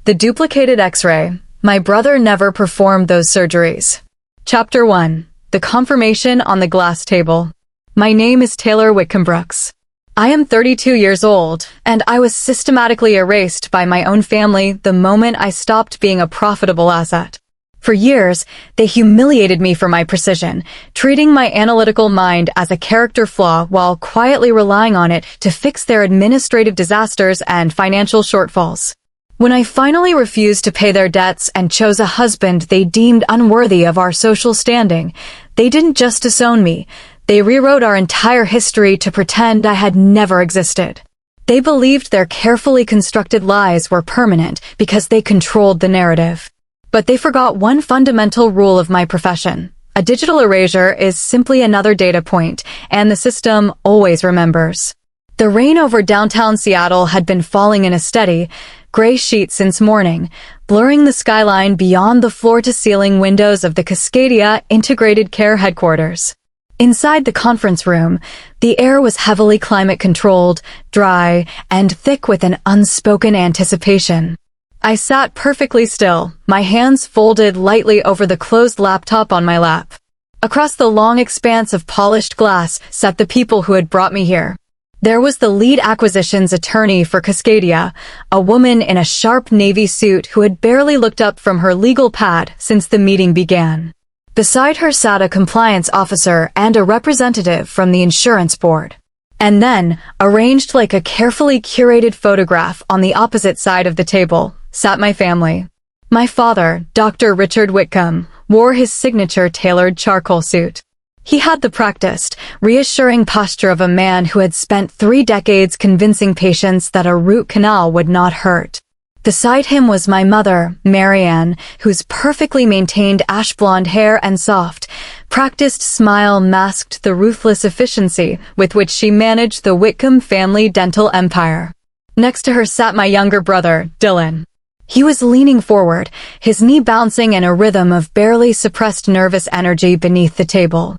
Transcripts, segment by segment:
The duplicated X-ray. My brother never performed those surgeries. Chapter 1. The confirmation on the glass table. My name is Taylor Whitcomb Brooks. I am 32 years old, and I was systematically erased by my own family the moment I stopped being a profitable asset. For years, they humiliated me for my precision, treating my analytical mind as a character flaw while quietly relying on it to fix their administrative disasters and financial shortfalls. When I finally refused to pay their debts and chose a husband they deemed unworthy of our social standing, they didn't just disown me. They rewrote our entire history to pretend I had never existed. They believed their carefully constructed lies were permanent because they controlled the narrative. But they forgot one fundamental rule of my profession. A digital erasure is simply another data point, and the system always remembers. The rain over downtown Seattle had been falling in a steady, gray sheet since morning, blurring the skyline beyond the floor-to-ceiling windows of the Cascadia Integrated Care Headquarters. Inside the conference room, the air was heavily climate-controlled, dry, and thick with an unspoken anticipation. I sat perfectly still, my hands folded lightly over the closed laptop on my lap. Across the long expanse of polished glass sat the people who had brought me here. There was the lead acquisitions attorney for Cascadia, a woman in a sharp navy suit who had barely looked up from her legal pad since the meeting began. Beside her sat a compliance officer and a representative from the insurance board. And then, arranged like a carefully curated photograph on the opposite side of the table, sat my family. My father, Dr. Richard Whitcomb, wore his signature tailored charcoal suit. He had the practiced, reassuring posture of a man who had spent 3 decades convincing patients that a root canal would not hurt. Beside him was my mother, Marianne, whose perfectly maintained ash-blonde hair and soft, practiced smile masked the ruthless efficiency with which she managed the Whitcomb family dental empire. Next to her sat my younger brother, Dylan. He was leaning forward, his knee bouncing in a rhythm of barely suppressed nervous energy beneath the table.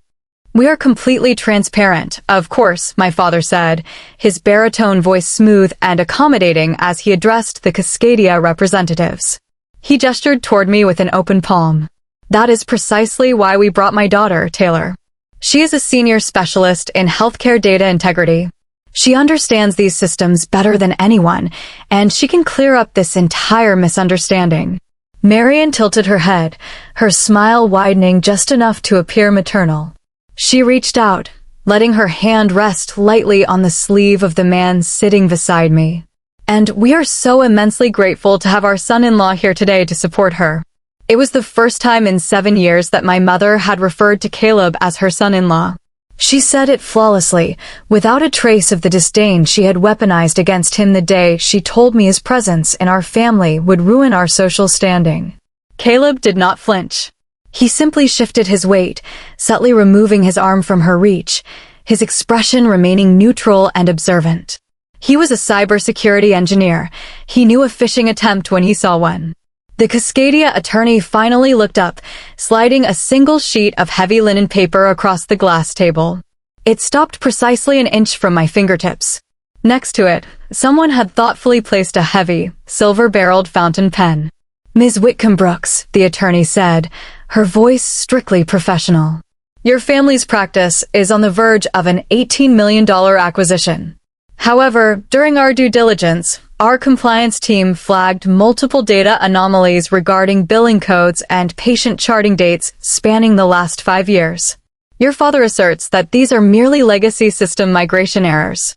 "We are completely transparent, of course," my father said, his baritone voice smooth and accommodating as he addressed the Cascadia representatives. He gestured toward me with an open palm. "That is precisely why we brought my daughter, Taylor. She is a senior specialist in healthcare data integrity. She understands these systems better than anyone, and she can clear up this entire misunderstanding." Marian tilted her head, her smile widening just enough to appear maternal. She reached out, letting her hand rest lightly on the sleeve of the man sitting beside me. "And we are so immensely grateful to have our son-in-law here today to support her." It was the first time in 7 years that my mother had referred to Caleb as her son-in-law. She said it flawlessly, without a trace of the disdain she had weaponized against him the day she told me his presence in our family would ruin our social standing. Caleb did not flinch. He simply shifted his weight, subtly removing his arm from her reach, his expression remaining neutral and observant. He was a cybersecurity engineer. He knew a phishing attempt when he saw one. The Cascadia attorney finally looked up, sliding a single sheet of heavy linen paper across the glass table. It stopped precisely an inch from my fingertips. Next to it, someone had thoughtfully placed a heavy, silver-barreled fountain pen. "Ms. Whitcomb Brooks," the attorney said, her voice strictly professional. "Your family's practice is on the verge of an $18 million acquisition. However, during our due diligence, our compliance team flagged multiple data anomalies regarding billing codes and patient charting dates spanning the last 5 years. Your father asserts that these are merely legacy system migration errors."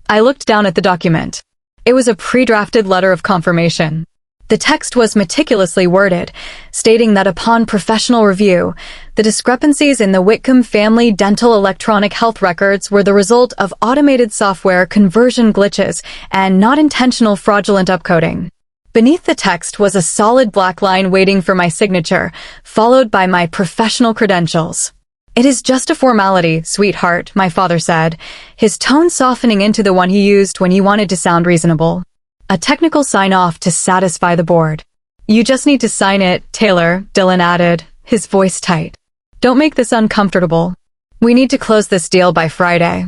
I looked down at the document. It was a pre-drafted letter of confirmation. The text was meticulously worded, stating that upon professional review, the discrepancies in the Whitcomb family dental electronic health records were the result of automated software conversion glitches and not intentional fraudulent upcoding. Beneath the text was a solid black line waiting for my signature, followed by my professional credentials. "It is just a formality, sweetheart," my father said, his tone softening into the one he used when he wanted to sound reasonable. "A technical sign-off to satisfy the board. You just need to sign it, Taylor," Dylan added, his voice tight. "Don't make this uncomfortable. We need to close this deal by Friday."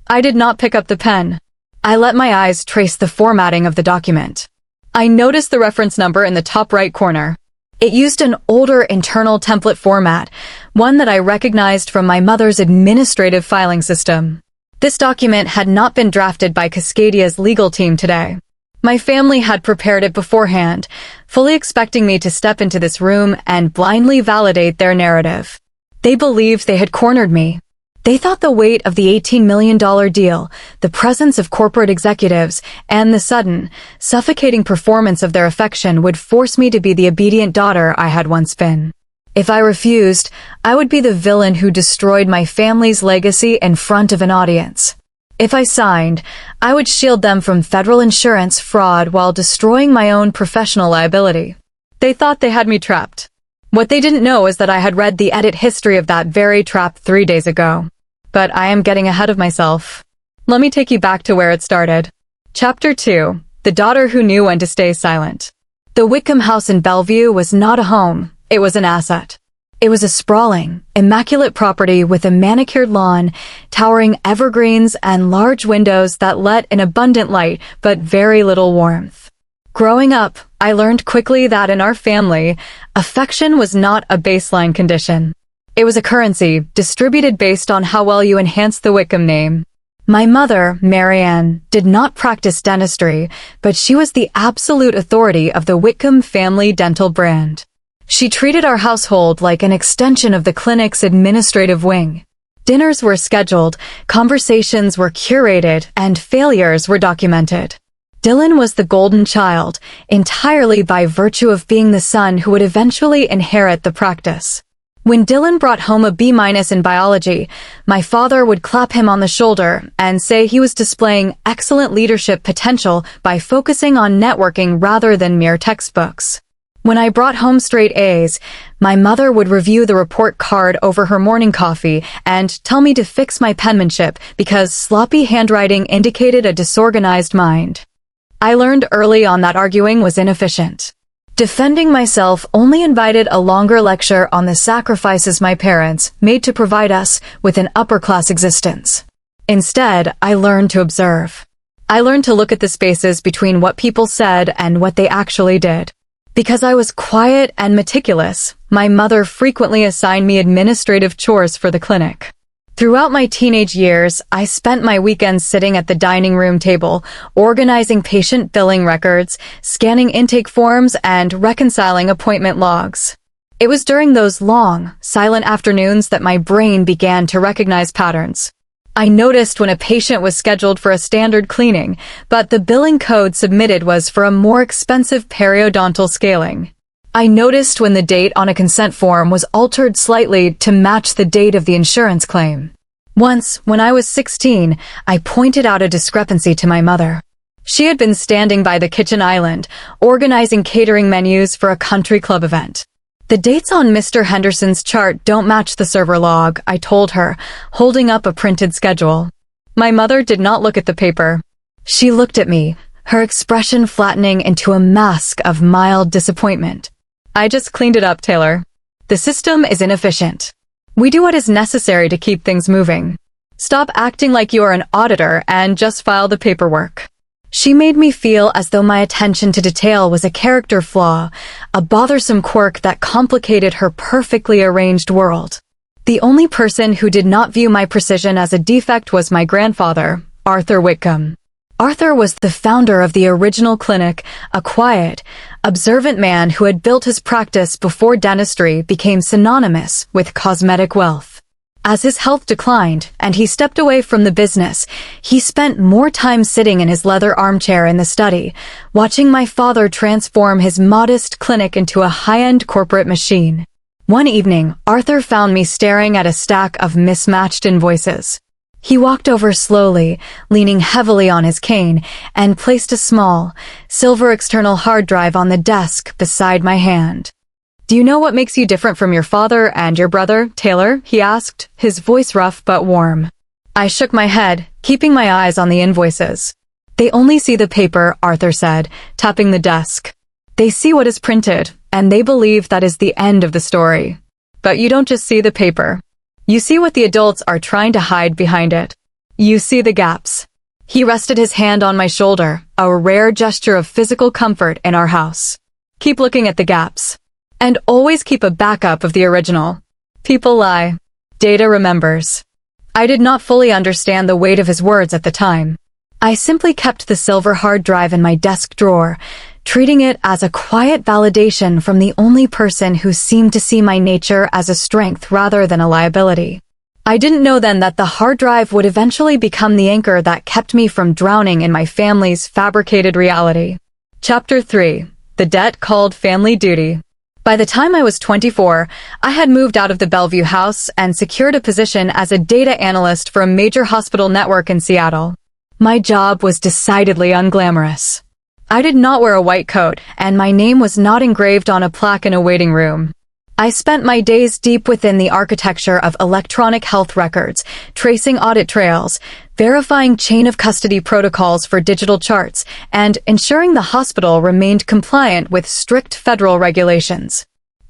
I did not pick up the pen. I let my eyes trace the formatting of the document. I noticed the reference number in the top right corner. It used an older internal template format, one that I recognized from my mother's administrative filing system. This document had not been drafted by Cascadia's legal team today. My family had prepared it beforehand, fully expecting me to step into this room and blindly validate their narrative. They believed they had cornered me. They thought the weight of the $18 million deal, the presence of corporate executives, and the sudden, suffocating performance of their affection would force me to be the obedient daughter I had once been. If I refused, I would be the villain who destroyed my family's legacy in front of an audience. If I signed, I would shield them from federal insurance fraud while destroying my own professional liability. They thought they had me trapped. What they didn't know is that I had read the edit history of that very trap 3 days ago. But I am getting ahead of myself. Let me take you back to where it started. Chapter 2. The Daughter Who Knew When to Stay Silent. The Whitcomb house in Bellevue was not a home, it was an asset. It was a sprawling, immaculate property with a manicured lawn, towering evergreens and large windows that let in abundant light but very little warmth. Growing up, I learned quickly that in our family, affection was not a baseline condition. It was a currency, distributed based on how well you enhanced the Whitcomb name. My mother, Marianne, did not practice dentistry, but she was the absolute authority of the Whitcomb family dental brand. She treated our household like an extension of the clinic's administrative wing. Dinners were scheduled, conversations were curated, and failures were documented. Dylan was the golden child, entirely by virtue of being the son who would eventually inherit the practice. When Dylan brought home a B- in biology, my father would clap him on the shoulder and say he was displaying excellent leadership potential by focusing on networking rather than mere textbooks. When I brought home straight A's, my mother would review the report card over her morning coffee and tell me to fix my penmanship because sloppy handwriting indicated a disorganized mind. I learned early on that arguing was inefficient. Defending myself only invited a longer lecture on the sacrifices my parents made to provide us with an upper-class existence. Instead, I learned to observe. I learned to look at the spaces between what people said and what they actually did. Because I was quiet and meticulous, my mother frequently assigned me administrative chores for the clinic. Throughout my teenage years, I spent my weekends sitting at the dining room table, organizing patient billing records, scanning intake forms, and reconciling appointment logs. It was during those long, silent afternoons that my brain began to recognize patterns. I noticed when a patient was scheduled for a standard cleaning, but the billing code submitted was for a more expensive periodontal scaling. I noticed when the date on a consent form was altered slightly to match the date of the insurance claim. Once, when I was 16, I pointed out a discrepancy to my mother. She had been standing by the kitchen island, organizing catering menus for a country club event. The dates on Mr. Henderson's chart don't match the server log, I told her, holding up a printed schedule. My mother did not look at the paper. She looked at me, her expression flattening into a mask of mild disappointment. I just cleaned it up, Taylor. The system is inefficient. We do what is necessary to keep things moving. Stop acting like you are an auditor and just file the paperwork. She made me feel as though my attention to detail was a character flaw, a bothersome quirk that complicated her perfectly arranged world. The only person who did not view my precision as a defect was my grandfather, Arthur Whitcomb. Arthur was the founder of the original clinic, a quiet, observant man who had built his practice before dentistry became synonymous with cosmetic wealth. As his health declined and he stepped away from the business, he spent more time sitting in his leather armchair in the study, watching my father transform his modest clinic into a high-end corporate machine. One evening, Arthur found me staring at a stack of mismatched invoices. He walked over slowly, leaning heavily on his cane, and placed a small, silver external hard drive on the desk beside my hand. "Do you know what makes you different from your father and your brother, Taylor?" he asked, his voice rough but warm. I shook my head, keeping my eyes on the invoices. "They only see the paper," Arthur said, tapping the desk. "They see what is printed, and they believe that is the end of the story. But you don't just see the paper. You see what the adults are trying to hide behind it. You see the gaps." He rested his hand on my shoulder, a rare gesture of physical comfort in our house. Keep looking at the gaps. And always keep a backup of the original. People lie. Data remembers. I did not fully understand the weight of his words at the time. I simply kept the silver hard drive in my desk drawer, treating it as a quiet validation from the only person who seemed to see my nature as a strength rather than a liability. I didn't know then that the hard drive would eventually become the anchor that kept me from drowning in my family's fabricated reality. Chapter 3. The Debt Called Family Duty. By the time I was 24, I had moved out of the Bellevue house and secured a position as a data analyst for a major hospital network in Seattle. My job was decidedly unglamorous. I did not wear a white coat, and my name was not engraved on a plaque in a waiting room. I spent my days deep within the architecture of electronic health records, tracing audit trails, verifying chain of custody protocols for digital charts, and ensuring the hospital remained compliant with strict federal regulations.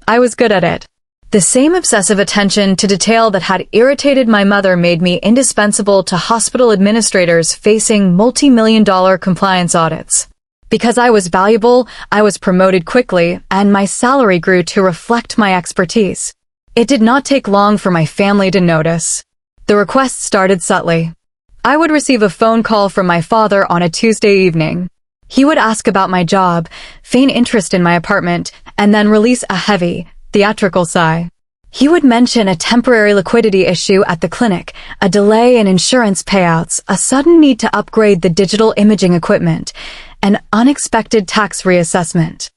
I was good at it. The same obsessive attention to detail that had irritated my mother made me indispensable to hospital administrators facing multi-million-dollar compliance audits. Because I was valuable, I was promoted quickly, and my salary grew to reflect my expertise. It did not take long for my family to notice. The requests started subtly. I would receive a phone call from my father on a Tuesday evening. He would ask about my job, feign interest in my apartment, and then release a heavy, theatrical sigh. He would mention a temporary liquidity issue at the clinic, a delay in insurance payouts, a sudden need to upgrade the digital imaging equipment, an unexpected tax reassessment.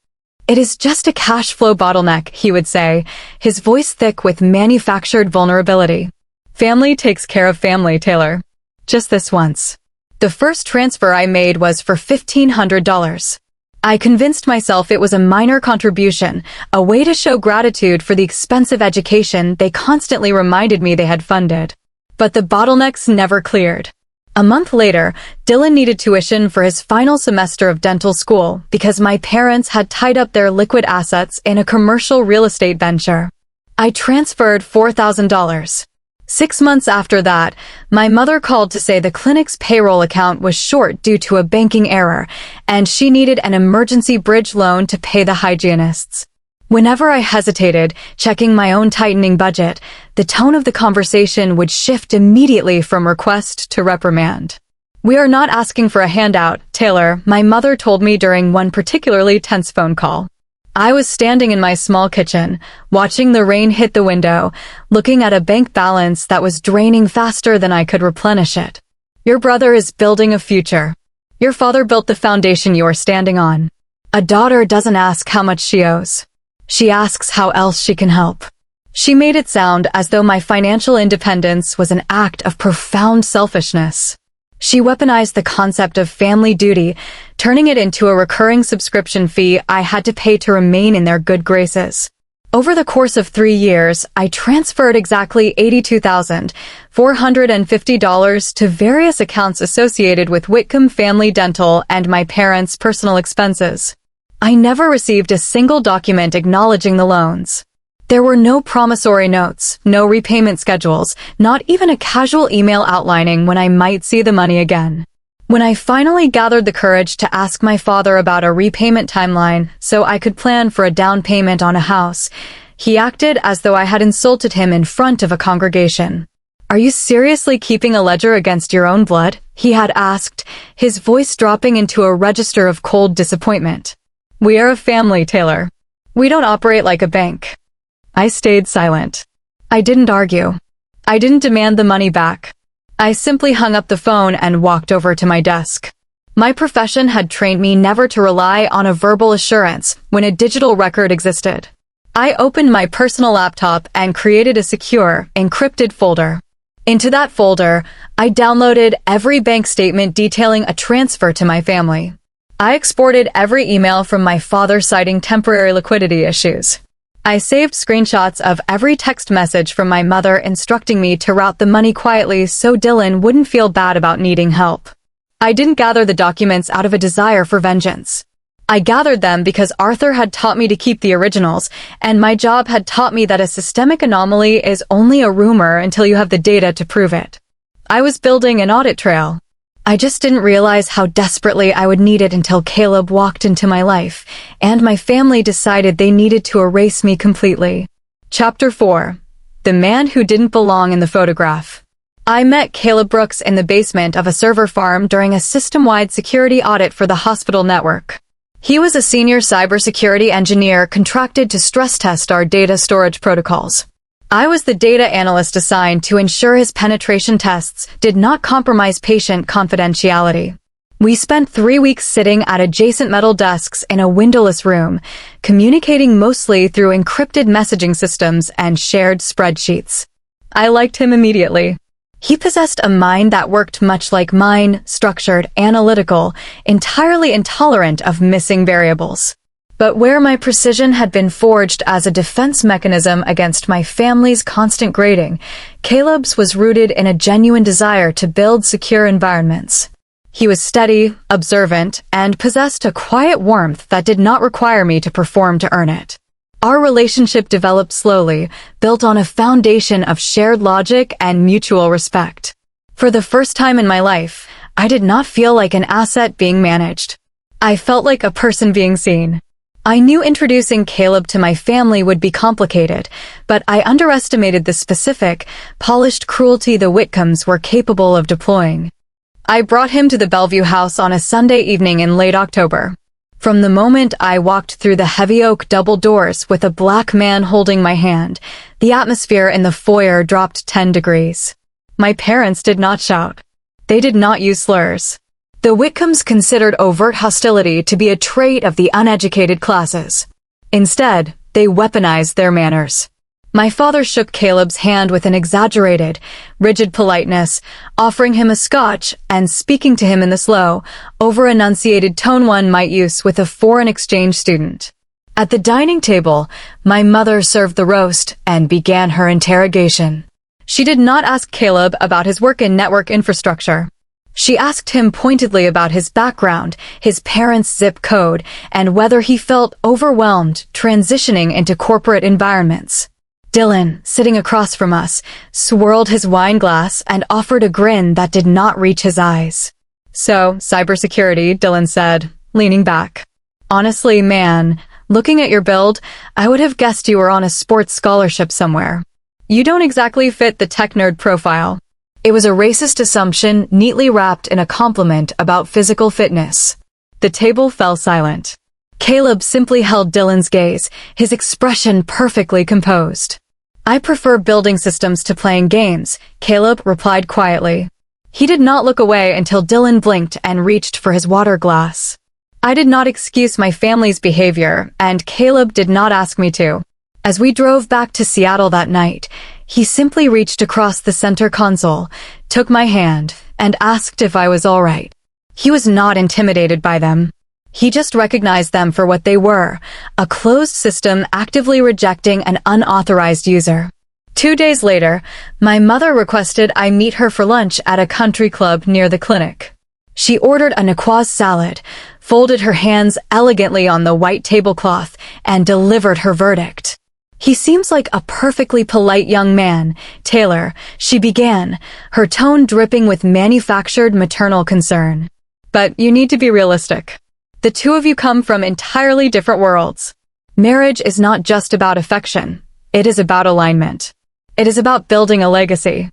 It is just a cash flow bottleneck, he would say, his voice thick with manufactured vulnerability. Family takes care of family, Taylor. Just this once. The first transfer I made was for $1,500. I convinced myself it was a minor contribution, a way to show gratitude for the expensive education they constantly reminded me they had funded. But the bottlenecks never cleared. A month later, Dylan needed tuition for his final semester of dental school because my parents had tied up their liquid assets in a commercial real estate venture. I transferred $4,000. 6 months after that, my mother called to say the clinic's payroll account was short due to a banking error, and she needed an emergency bridge loan to pay the hygienists. Whenever I hesitated, checking my own tightening budget, the tone of the conversation would shift immediately from request to reprimand. "We are not asking for a handout, Taylor," my mother told me during one particularly tense phone call. I was standing in my small kitchen, watching the rain hit the window, looking at a bank balance that was draining faster than I could replenish it. "Your brother is building a future. Your father built the foundation you are standing on. A daughter doesn't ask how much she owes. She asks how else she can help." She made it sound as though my financial independence was an act of profound selfishness. She weaponized the concept of family duty, turning it into a recurring subscription fee I had to pay to remain in their good graces. Over the course of 3 years, I transferred exactly $82,450 to various accounts associated with Whitcomb Family Dental and my parents' personal expenses. I never received a single document acknowledging the loans. There were no promissory notes, no repayment schedules, not even a casual email outlining when I might see the money again. When I finally gathered the courage to ask my father about a repayment timeline so I could plan for a down payment on a house, he acted as though I had insulted him in front of a congregation. "Are you seriously keeping a ledger against your own blood?" he had asked, his voice dropping into a register of cold disappointment. "We are a family, Taylor. We don't operate like a bank." I stayed silent. I didn't argue. I didn't demand the money back. I simply hung up the phone and walked over to my desk. My profession had trained me never to rely on a verbal assurance when a digital record existed. I opened my personal laptop and created a secure, encrypted folder. Into that folder, I downloaded every bank statement detailing a transfer to my family. I exported every email from my father citing temporary liquidity issues. I saved screenshots of every text message from my mother instructing me to route the money quietly so Dylan wouldn't feel bad about needing help. I didn't gather the documents out of a desire for vengeance. I gathered them because Arthur had taught me to keep the originals, and my job had taught me that a systemic anomaly is only a rumor until you have the data to prove it. I was building an audit trail. I just didn't realize how desperately I would need it until Caleb walked into my life, and my family decided they needed to erase me completely. Chapter 4. The Man Who Didn't Belong in the Photograph. I met Caleb Brooks in the basement of a server farm during a system-wide security audit for the hospital network. He was a senior cybersecurity engineer contracted to stress test our data storage protocols. I was the data analyst assigned to ensure his penetration tests did not compromise patient confidentiality. We spent 3 weeks sitting at adjacent metal desks in a windowless room, communicating mostly through encrypted messaging systems and shared spreadsheets. I liked him immediately. He possessed a mind that worked much like mine, structured, analytical, entirely intolerant of missing variables. But where my precision had been forged as a defense mechanism against my family's constant grading, Caleb's was rooted in a genuine desire to build secure environments. He was steady, observant, and possessed a quiet warmth that did not require me to perform to earn it. Our relationship developed slowly, built on a foundation of shared logic and mutual respect. For the first time in my life, I did not feel like an asset being managed. I felt like a person being seen. I knew introducing Caleb to my family would be complicated, but I underestimated the specific, polished cruelty the Whitcombs were capable of deploying. I brought him to the Bellevue house on a Sunday evening in late October. From the moment I walked through the heavy oak double doors with a black man holding my hand, the atmosphere in the foyer dropped 10 degrees. My parents did not shout. They did not use slurs. The Whitcombs considered overt hostility to be a trait of the uneducated classes. Instead, they weaponized their manners. My father shook Caleb's hand with an exaggerated, rigid politeness, offering him a scotch and speaking to him in the slow, over-enunciated tone one might use with a foreign exchange student. At the dining table, my mother served the roast and began her interrogation. She did not ask Caleb about his work in network infrastructure. She asked him pointedly about his background, his parents' zip code, and whether he felt overwhelmed transitioning into corporate environments. Dylan, sitting across from us, swirled his wine glass and offered a grin that did not reach his eyes. So, cybersecurity, Dylan said, leaning back. Honestly, man, looking at your build, I would have guessed you were on a sports scholarship somewhere. You don't exactly fit the tech nerd profile. It was a racist assumption neatly wrapped in a compliment about physical fitness. The table fell silent. Caleb simply held Dylan's gaze, his expression perfectly composed. I prefer building systems to playing games, Caleb replied quietly. He did not look away until Dylan blinked and reached for his water glass. I did not excuse my family's behavior, and Caleb did not ask me to. As we drove back to Seattle that night, he simply reached across the center console, took my hand, and asked if I was all right. He was not intimidated by them. He just recognized them for what they were, a closed system actively rejecting an unauthorized user. 2 days later, my mother requested I meet her for lunch at a country club near the clinic. She ordered a Niçoise salad, folded her hands elegantly on the white tablecloth, and delivered her verdict. He seems like a perfectly polite young man, Taylor, she began, her tone dripping with manufactured maternal concern. But you need to be realistic. The two of you come from entirely different worlds. Marriage is not just about affection. It is about alignment. It is about building a legacy.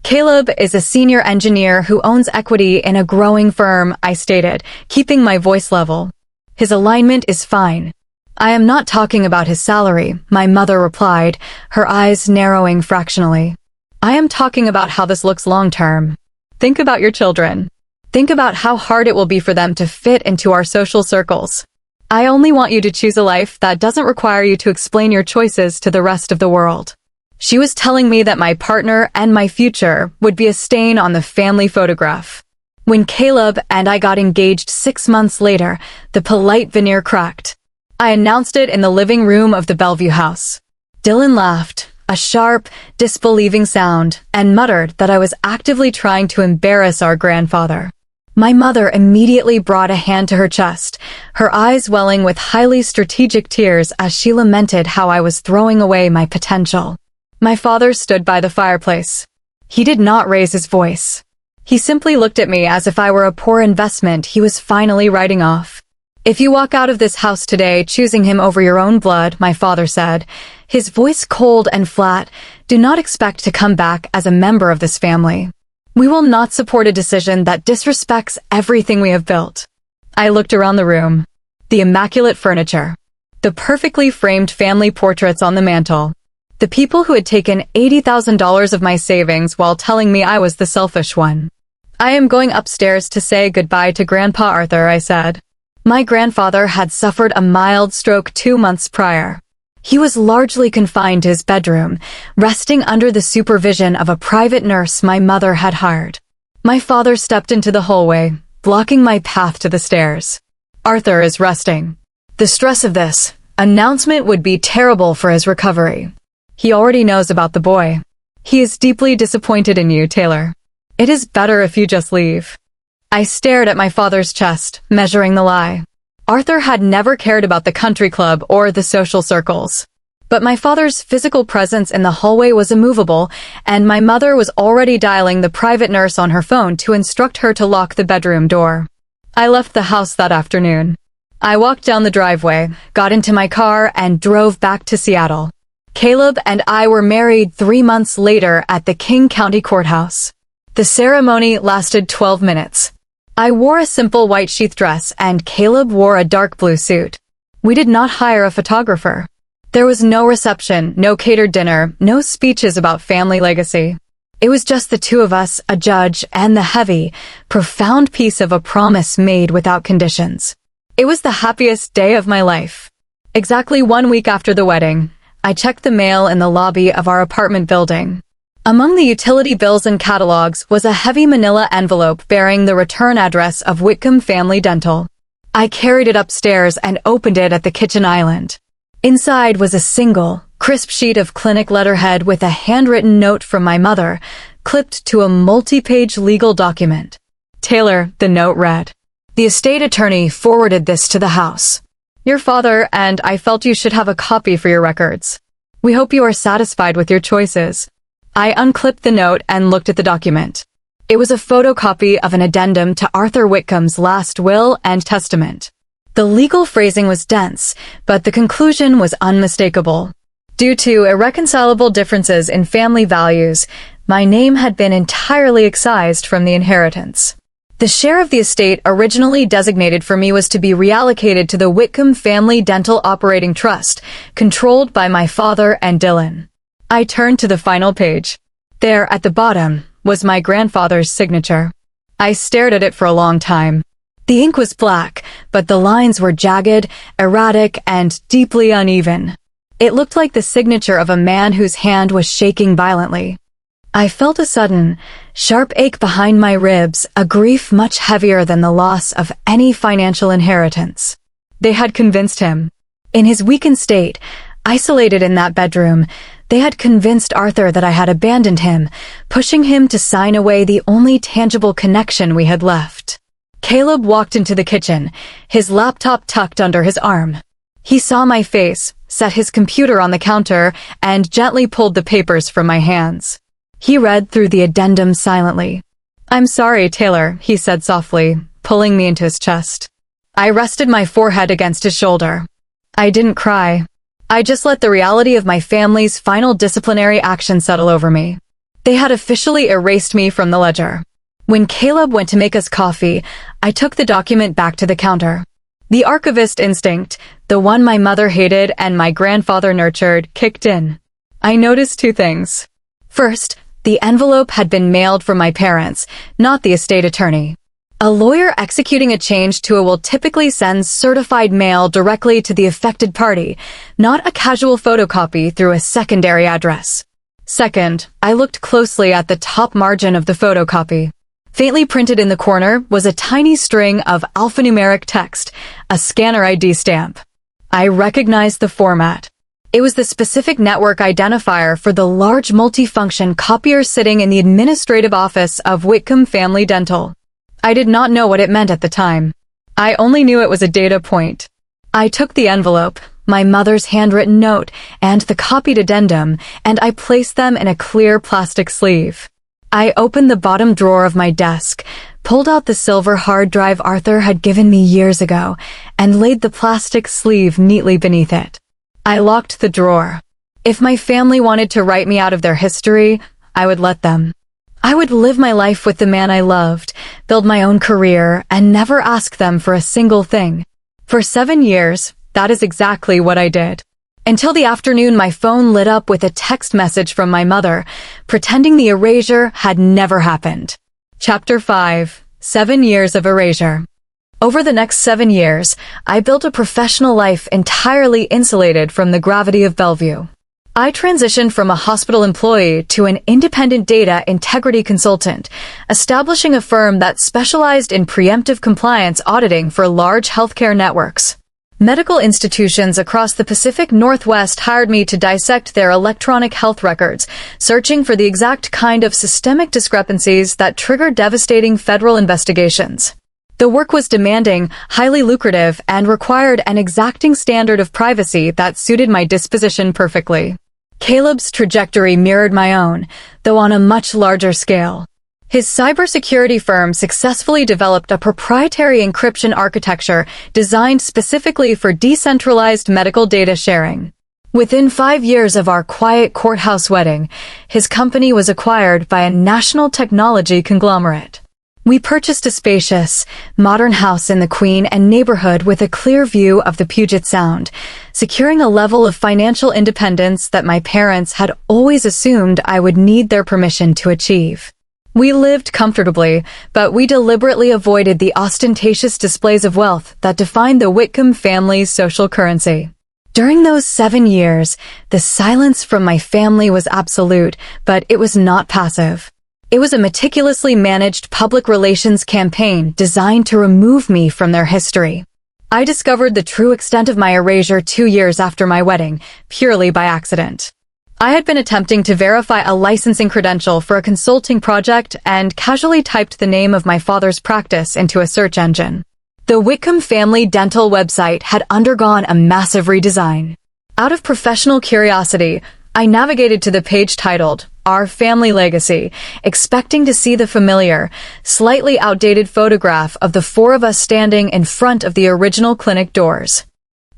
Caleb is a senior engineer who owns equity in a growing firm, I stated, keeping my voice level. His alignment is fine. I am not talking about his salary, my mother replied, her eyes narrowing fractionally. I am talking about how this looks long-term. Think about your children. Think about how hard it will be for them to fit into our social circles. I only want you to choose a life that doesn't require you to explain your choices to the rest of the world. She was telling me that my partner and my future would be a stain on the family photograph. When Caleb and I got engaged 6 months later, the polite veneer cracked. I announced it in the living room of the Bellevue house. Dylan laughed, a sharp, disbelieving sound, and muttered that I was actively trying to embarrass our grandfather. My mother immediately brought a hand to her chest, her eyes welling with highly strategic tears as she lamented how I was throwing away my potential. My father stood by the fireplace. He did not raise his voice. He simply looked at me as if I were a poor investment he was finally writing off. "If you walk out of this house today choosing him over your own blood," my father said, his voice cold and flat, "do not expect to come back as a member of this family. We will not support a decision that disrespects everything we have built." I looked around the room. The immaculate furniture. The perfectly framed family portraits on the mantel. The people who had taken $80,000 of my savings while telling me I was the selfish one. "I am going upstairs to say goodbye to Grandpa Arthur," I said. My grandfather had suffered a mild stroke 2 months prior. He was largely confined to his bedroom, resting under the supervision of a private nurse my mother had hired. My father stepped into the hallway, blocking my path to the stairs. "Arthur is resting." The stress of this announcement would be terrible for his recovery. "He already knows about the boy. He is deeply disappointed in you, Taylor. It is better if you just leave." I stared at my father's chest, measuring the lie. Arthur had never cared about the country club or the social circles. But my father's physical presence in the hallway was immovable, and my mother was already dialing the private nurse on her phone to instruct her to lock the bedroom door. I left the house that afternoon. I walked down the driveway, got into my car, and drove back to Seattle. Caleb and I were married 3 months later at the King County Courthouse. The ceremony lasted 12 minutes. I wore a simple white sheath dress and Caleb wore a dark blue suit. We did not hire a photographer. There was no reception, no catered dinner, no speeches about family legacy. It was just the two of us, a judge, and the heavy, profound piece of a promise made without conditions. It was the happiest day of my life. Exactly 1 week after the wedding, I checked the mail in the lobby of our apartment building. Among the utility bills and catalogs was a heavy manila envelope bearing the return address of Whitcomb Family Dental. I carried it upstairs and opened it at the kitchen island. Inside was a single, crisp sheet of clinic letterhead with a handwritten note from my mother, clipped to a multi-page legal document. "Taylor," the note read. "The estate attorney forwarded this to the house. Your father and I felt you should have a copy for your records. We hope you are satisfied with your choices." I unclipped the note and looked at the document. It was a photocopy of an addendum to Arthur Whitcomb's last will and testament. The legal phrasing was dense, but the conclusion was unmistakable. Due to irreconcilable differences in family values, my name had been entirely excised from the inheritance. The share of the estate originally designated for me was to be reallocated to the Whitcomb Family Dental Operating Trust, controlled by my father and Dylan. I turned to the final page. There, at the bottom, was my grandfather's signature. I stared at it for a long time. The ink was black, but the lines were jagged, erratic, and deeply uneven. It looked like the signature of a man whose hand was shaking violently. I felt a sudden, sharp ache behind my ribs, a grief much heavier than the loss of any financial inheritance. They had convinced him. In his weakened state, isolated in that bedroom, they had convinced Arthur that I had abandoned him, pushing him to sign away the only tangible connection we had left. Caleb walked into the kitchen, his laptop tucked under his arm. He saw my face, set his computer on the counter, and gently pulled the papers from my hands. He read through the addendum silently. "I'm sorry, Taylor," he said softly, pulling me into his chest. I rested my forehead against his shoulder. I didn't cry. I just let the reality of my family's final disciplinary action settle over me. They had officially erased me from the ledger. When Caleb went to make us coffee, I took the document back to the counter. The archivist instinct, the one my mother hated and my grandfather nurtured, kicked in. I noticed 2 things. First, the envelope had been mailed from my parents, not the estate attorney. A lawyer executing a change to a will typically sends certified mail directly to the affected party, not a casual photocopy through a secondary address. Second, I looked closely at the top margin of the photocopy. Faintly printed in the corner was a tiny string of alphanumeric text, a scanner ID stamp. I recognized the format. It was the specific network identifier for the large multifunction copier sitting in the administrative office of Whitcomb Family Dental. I did not know what it meant at the time. I only knew it was a data point. I took the envelope, my mother's handwritten note, and the copied addendum, and I placed them in a clear plastic sleeve. I opened the bottom drawer of my desk, pulled out the silver hard drive Arthur had given me years ago, and laid the plastic sleeve neatly beneath it. I locked the drawer. If my family wanted to write me out of their history, I would let them. I would live my life with the man I loved, build my own career, and never ask them for a single thing. For 7 years, that is exactly what I did. Until the afternoon my phone lit up with a text message from my mother, pretending the erasure had never happened. Chapter 5. 7 Years of Erasure. Over the next 7 years, I built a professional life entirely insulated from the gravity of Bellevue. I transitioned from a hospital employee to an independent data integrity consultant, establishing a firm that specialized in preemptive compliance auditing for large healthcare networks. Medical institutions across the Pacific Northwest hired me to dissect their electronic health records, searching for the exact kind of systemic discrepancies that triggered devastating federal investigations. The work was demanding, highly lucrative, and required an exacting standard of privacy that suited my disposition perfectly. Caleb's trajectory mirrored my own, though on a much larger scale. His cybersecurity firm successfully developed a proprietary encryption architecture designed specifically for decentralized medical data sharing. Within 5 years of our quiet courthouse wedding, his company was acquired by a national technology conglomerate. We purchased a spacious, modern house in the Queen and neighborhood with a clear view of the Puget Sound, securing a level of financial independence that my parents had always assumed I would need their permission to achieve. We lived comfortably, but we deliberately avoided the ostentatious displays of wealth that defined the Whitcomb family's social currency. During those 7 years, the silence from my family was absolute, but it was not passive. It was a meticulously managed public relations campaign designed to remove me from their history. I discovered the true extent of my erasure 2 years after my wedding, purely by accident. I had been attempting to verify a licensing credential for a consulting project and casually typed the name of my father's practice into a search engine. The Whitcomb Family Dental website had undergone a massive redesign. Out of professional curiosity, I navigated to the page titled, Our Family Legacy, expecting to see the familiar, slightly outdated photograph of the 4 of us standing in front of the original clinic doors.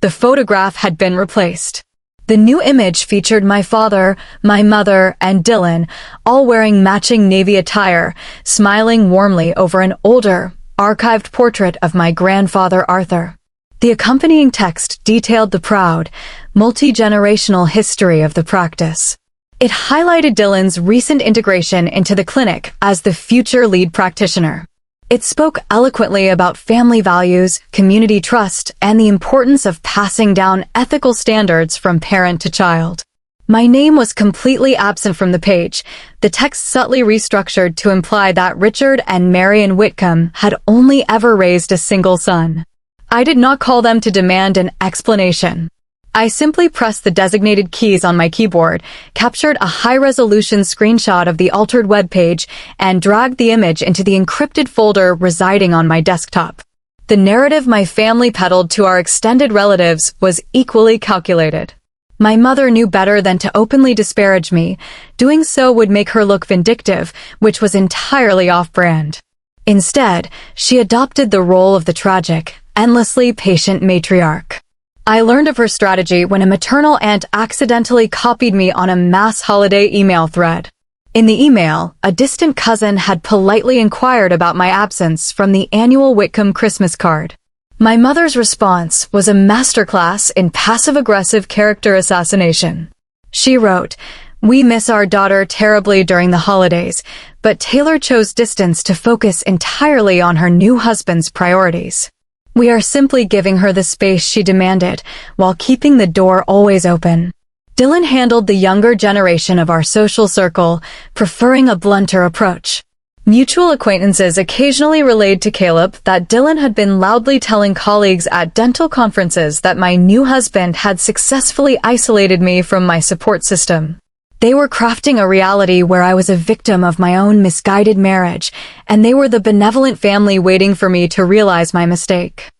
The photograph had been replaced. The new image featured my father, my mother, and Dylan, all wearing matching navy attire, smiling warmly over an older, archived portrait of my grandfather Arthur. The accompanying text detailed the proud, multi-generational history of the practice. It highlighted Dylan's recent integration into the clinic as the future lead practitioner. It spoke eloquently about family values, community trust, and the importance of passing down ethical standards from parent to child. My name was completely absent from the page, the text subtly restructured to imply that Richard and Marion Whitcomb had only ever raised a single son. I did not call them to demand an explanation. I simply pressed the designated keys on my keyboard, captured a high-resolution screenshot of the altered web page, and dragged the image into the encrypted folder residing on my desktop. The narrative my family peddled to our extended relatives was equally calculated. My mother knew better than to openly disparage me. Doing so would make her look vindictive, which was entirely off-brand. Instead, she adopted the role of the tragic, endlessly patient matriarch. I learned of her strategy when a maternal aunt accidentally copied me on a mass holiday email thread. In the email, a distant cousin had politely inquired about my absence from the annual Whitcomb Christmas card. My mother's response was a masterclass in passive-aggressive character assassination. She wrote, "We miss our daughter terribly during the holidays, but Taylor chose distance to focus entirely on her new husband's priorities. We are simply giving her the space she demanded, while keeping the door always open." Dylan handled the younger generation of our social circle, preferring a blunter approach. Mutual acquaintances occasionally relayed to Caleb that Dylan had been loudly telling colleagues at dental conferences that my new husband had successfully isolated me from my support system. They were crafting a reality where I was a victim of my own misguided marriage, and they were the benevolent family waiting for me to realize my mistake.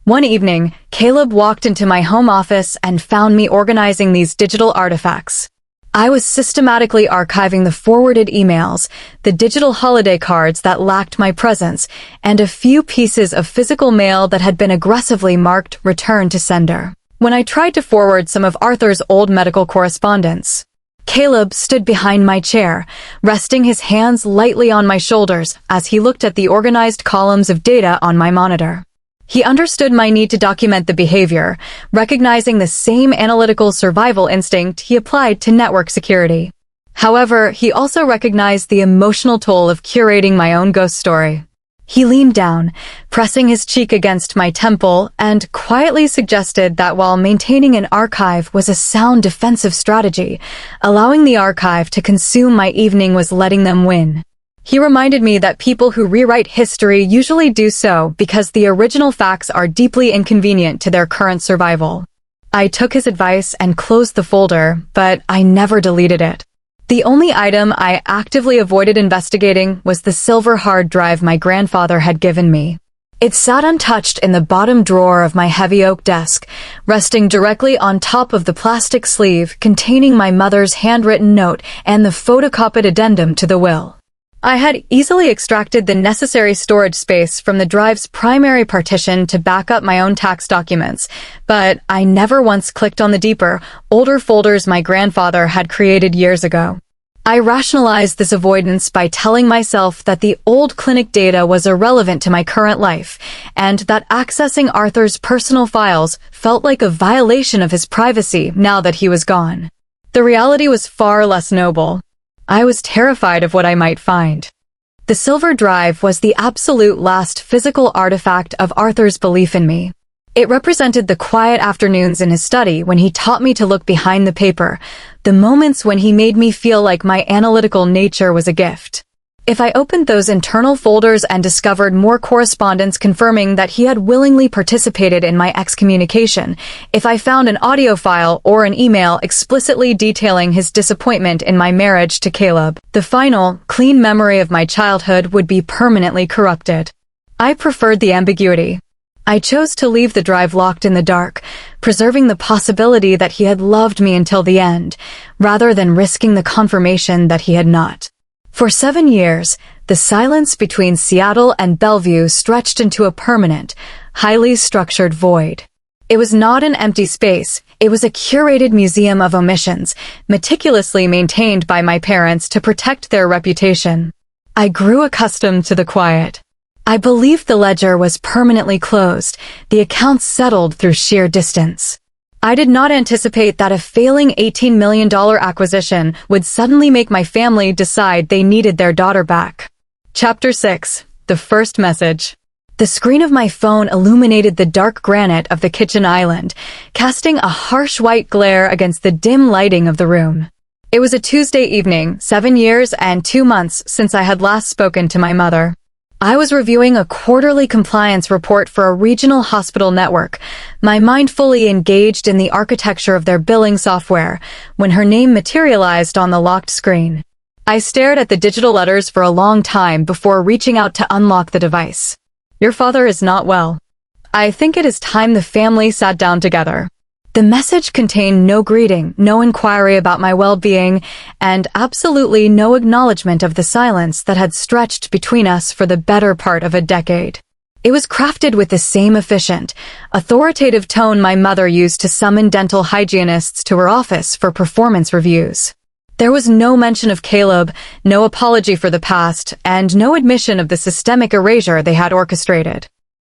One evening, Caleb walked into my home office and found me organizing these digital artifacts. I was systematically archiving the forwarded emails, the digital holiday cards that lacked my presence, and a few pieces of physical mail that had been aggressively marked "Return to Sender." When I tried to forward some of Arthur's old medical correspondence, Caleb stood behind my chair, resting his hands lightly on my shoulders as he looked at the organized columns of data on my monitor. He understood my need to document the behavior, recognizing the same analytical survival instinct he applied to network security. However, he also recognized the emotional toll of curating my own ghost story. He leaned down, pressing his cheek against my temple, and quietly suggested that while maintaining an archive was a sound defensive strategy, allowing the archive to consume my evening was letting them win. He reminded me that people who rewrite history usually do so because the original facts are deeply inconvenient to their current survival. I took his advice and closed the folder, but I never deleted it. The only item I actively avoided investigating was the silver hard drive my grandfather had given me. It sat untouched in the bottom drawer of my heavy oak desk, resting directly on top of the plastic sleeve containing my mother's handwritten note and the photocopied addendum to the will. I had easily extracted the necessary storage space from the drive's primary partition to back up my own tax documents, but I never once clicked on the deeper, older folders my grandfather had created years ago. I rationalized this avoidance by telling myself that the old clinic data was irrelevant to my current life, and that accessing Arthur's personal files felt like a violation of his privacy now that he was gone. The reality was far less noble. I was terrified of what I might find. The silver drive was the absolute last physical artifact of Arthur's belief in me. It represented the quiet afternoons in his study when he taught me to look behind the paper, the moments when he made me feel like my analytical nature was a gift. If I opened those internal folders and discovered more correspondence confirming that he had willingly participated in my excommunication, if I found an audio file or an email explicitly detailing his disappointment in my marriage to Caleb, the final, clean memory of my childhood would be permanently corrupted. I preferred the ambiguity. I chose to leave the drive locked in the dark, preserving the possibility that he had loved me until the end, rather than risking the confirmation that he had not. For 7 years, the silence between Seattle and Bellevue stretched into a permanent, highly structured void. It was not an empty space, it was a curated museum of omissions, meticulously maintained by my parents to protect their reputation. I grew accustomed to the quiet. I believed the ledger was permanently closed, the accounts settled through sheer distance. I did not anticipate that a failing $18 million acquisition would suddenly make my family decide they needed their daughter back. Chapter 6. The First Message. The screen of my phone illuminated the dark granite of the kitchen island, casting a harsh white glare against the dim lighting of the room. It was a Tuesday evening, 7 years and 2 months since I had last spoken to my mother. I was reviewing a quarterly compliance report for a regional hospital network, my mind fully engaged in the architecture of their billing software, when her name materialized on the locked screen. I stared at the digital letters for a long time before reaching out to unlock the device. Your father is not well. I think it is time the family sat down together. The message contained no greeting, no inquiry about my well-being, and absolutely no acknowledgement of the silence that had stretched between us for the better part of a decade. It was crafted with the same efficient, authoritative tone my mother used to summon dental hygienists to her office for performance reviews. There was no mention of Caleb, no apology for the past, and no admission of the systemic erasure they had orchestrated.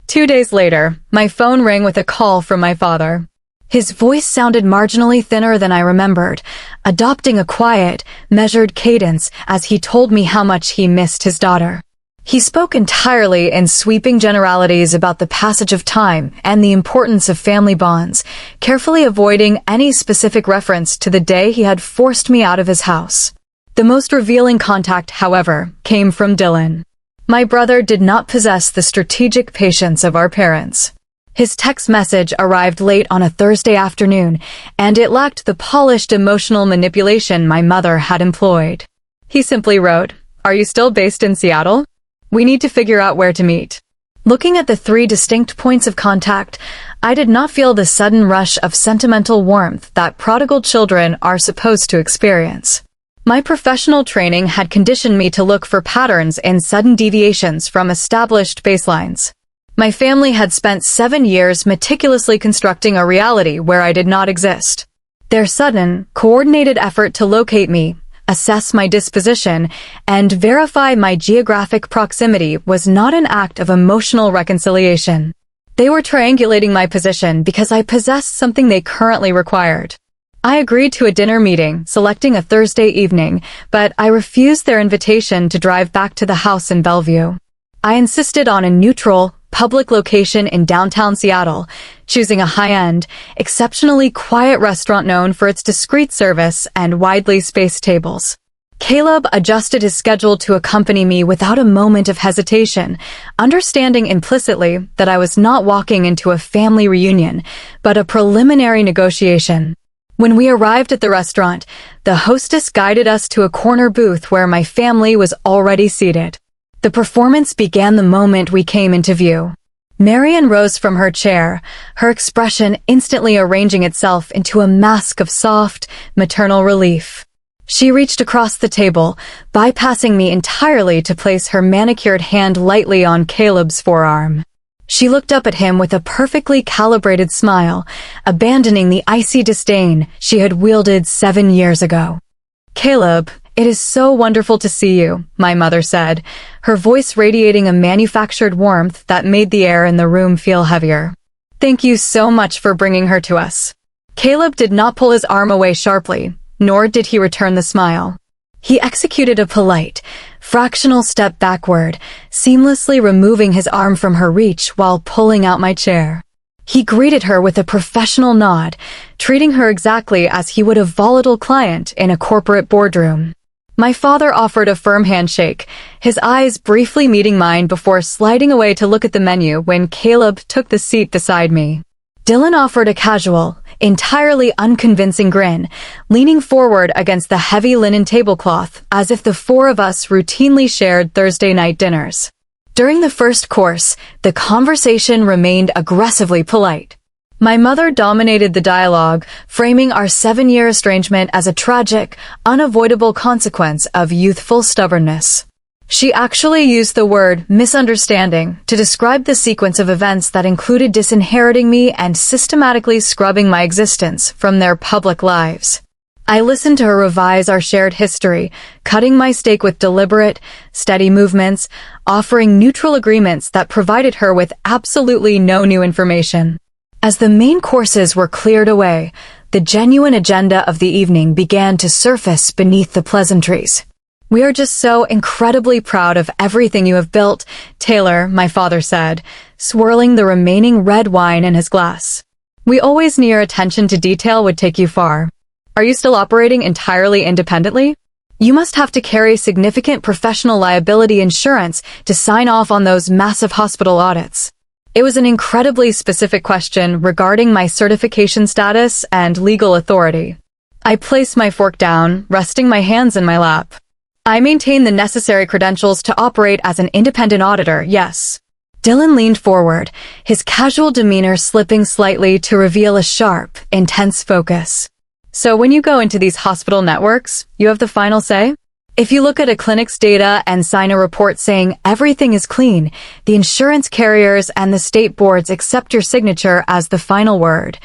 2 days later, my phone rang with a call from my father. His voice sounded marginally thinner than I remembered, adopting a quiet, measured cadence as he told me how much he missed his daughter. He spoke entirely in sweeping generalities about the passage of time and the importance of family bonds, carefully avoiding any specific reference to the day he had forced me out of his house. The most revealing contact, however, came from Dylan. My brother did not possess the strategic patience of our parents. His text message arrived late on a Thursday afternoon, and it lacked the polished emotional manipulation my mother had employed. He simply wrote, "Are you still based in Seattle? We need to figure out where to meet." Looking at the 3 distinct points of contact, I did not feel the sudden rush of sentimental warmth that prodigal children are supposed to experience. My professional training had conditioned me to look for patterns in sudden deviations from established baselines. My family had spent 7 years meticulously constructing a reality where I did not exist. Their sudden, coordinated effort to locate me, assess my disposition, and verify my geographic proximity was not an act of emotional reconciliation. They were triangulating my position because I possessed something they currently required. I agreed to a dinner meeting, selecting a Thursday evening, but I refused their invitation to drive back to the house in Bellevue. I insisted on a neutral, public location in downtown Seattle, choosing a high-end, exceptionally quiet restaurant known for its discreet service and widely spaced tables. Caleb adjusted his schedule to accompany me without a moment of hesitation, understanding implicitly that I was not walking into a family reunion, but a preliminary negotiation. When we arrived at the restaurant, the hostess guided us to a corner booth where my family was already seated. The performance began the moment we came into view. Marian rose from her chair, her expression instantly arranging itself into a mask of soft, maternal relief. She reached across the table, bypassing me entirely to place her manicured hand lightly on Caleb's forearm. She looked up at him with a perfectly calibrated smile, abandoning the icy disdain she had wielded 7 years ago. "Caleb, it is so wonderful to see you," my mother said, her voice radiating a manufactured warmth that made the air in the room feel heavier. "Thank you so much for bringing her to us." Caleb did not pull his arm away sharply, nor did he return the smile. He executed a polite, fractional step backward, seamlessly removing his arm from her reach while pulling out my chair. He greeted her with a professional nod, treating her exactly as he would a volatile client in a corporate boardroom. My father offered a firm handshake, his eyes briefly meeting mine before sliding away to look at the menu when Caleb took the seat beside me. Dylan offered a casual, entirely unconvincing grin, leaning forward against the heavy linen tablecloth as if the 4 of us routinely shared Thursday night dinners. During the first course, the conversation remained aggressively polite. My mother dominated the dialogue, framing our 7-year estrangement as a tragic, unavoidable consequence of youthful stubbornness. She actually used the word misunderstanding to describe the sequence of events that included disinheriting me and systematically scrubbing my existence from their public lives. I listened to her revise our shared history, cutting my steak with deliberate, steady movements, offering neutral agreements that provided her with absolutely no new information. As the main courses were cleared away, the genuine agenda of the evening began to surface beneath the pleasantries. "We are just so incredibly proud of everything you have built, Taylor," my father said, swirling the remaining red wine in his glass. "We always knew your attention to detail would take you far. Are you still operating entirely independently? You must have to carry significant professional liability insurance to sign off on those massive hospital audits." It was an incredibly specific question regarding my certification status and legal authority. I placed my fork down, resting my hands in my lap. "I maintain the necessary credentials to operate as an independent auditor, yes." Dylan leaned forward, his casual demeanor slipping slightly to reveal a sharp, intense focus. "So when you go into these hospital networks, you have the final say? If you look at a clinic's data and sign a report saying everything is clean, the insurance carriers and the state boards accept your signature as the final word.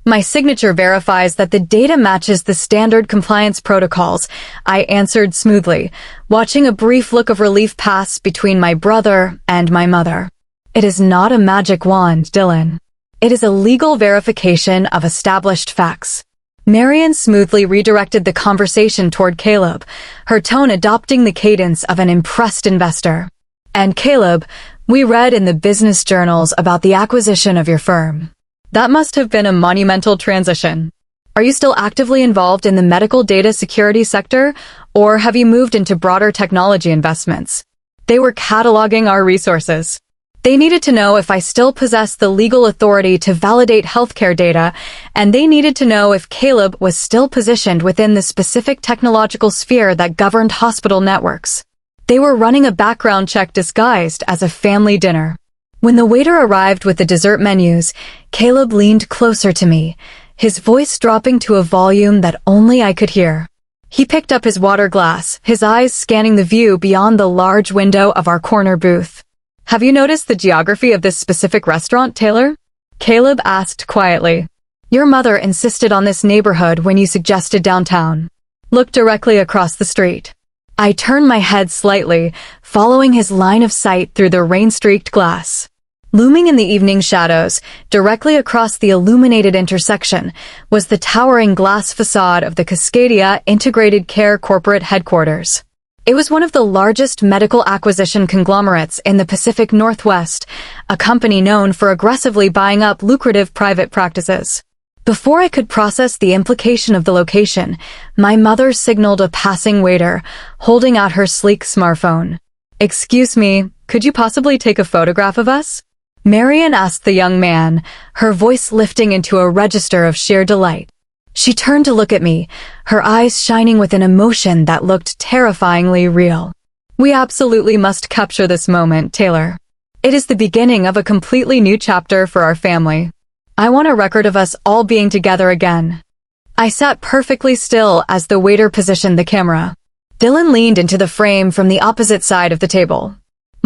My signature verifies that the data matches the standard compliance protocols," I answered smoothly, watching a brief look of relief pass between my brother and my mother. "It is not a magic wand, Dylan. It is a legal verification of established facts." Marian smoothly redirected the conversation toward Caleb, her tone adopting the cadence of an impressed investor. "And Caleb, we read in the business journals about the acquisition of your firm. That must have been a monumental transition. Are you still actively involved in the medical data security sector, or have you moved into broader technology investments?" They were cataloging our resources. They needed to know if I still possessed the legal authority to validate healthcare data, and they needed to know if Caleb was still positioned within the specific technological sphere that governed hospital networks. They were running a background check disguised as a family dinner. When the waiter arrived with the dessert menus, Caleb leaned closer to me, his voice dropping to a volume that only I could hear. He picked up his water glass, his eyes scanning the view beyond the large window of our corner booth. "Have you noticed the geography of this specific restaurant, Taylor?" Caleb asked quietly. "Your mother insisted on this neighborhood when you suggested downtown. Look directly across the street." I turned my head slightly, following his line of sight through the rain-streaked glass. Looming in the evening shadows, directly across the illuminated intersection, was the towering glass facade of the Cascadia Integrated Care Corporate Headquarters. It was one of the largest medical acquisition conglomerates in the Pacific Northwest, a company known for aggressively buying up lucrative private practices. Before I could process the implication of the location, my mother signaled a passing waiter, holding out her sleek smartphone. "Excuse me, could you possibly take a photograph of us?" Marian asked the young man, her voice lifting into a register of sheer delight. She turned to look at me, her eyes shining with an emotion that looked terrifyingly real. "We absolutely must capture this moment, Taylor. It is the beginning of a completely new chapter for our family. I want a record of us all being together again." I sat perfectly still as the waiter positioned the camera. Dylan leaned into the frame from the opposite side of the table.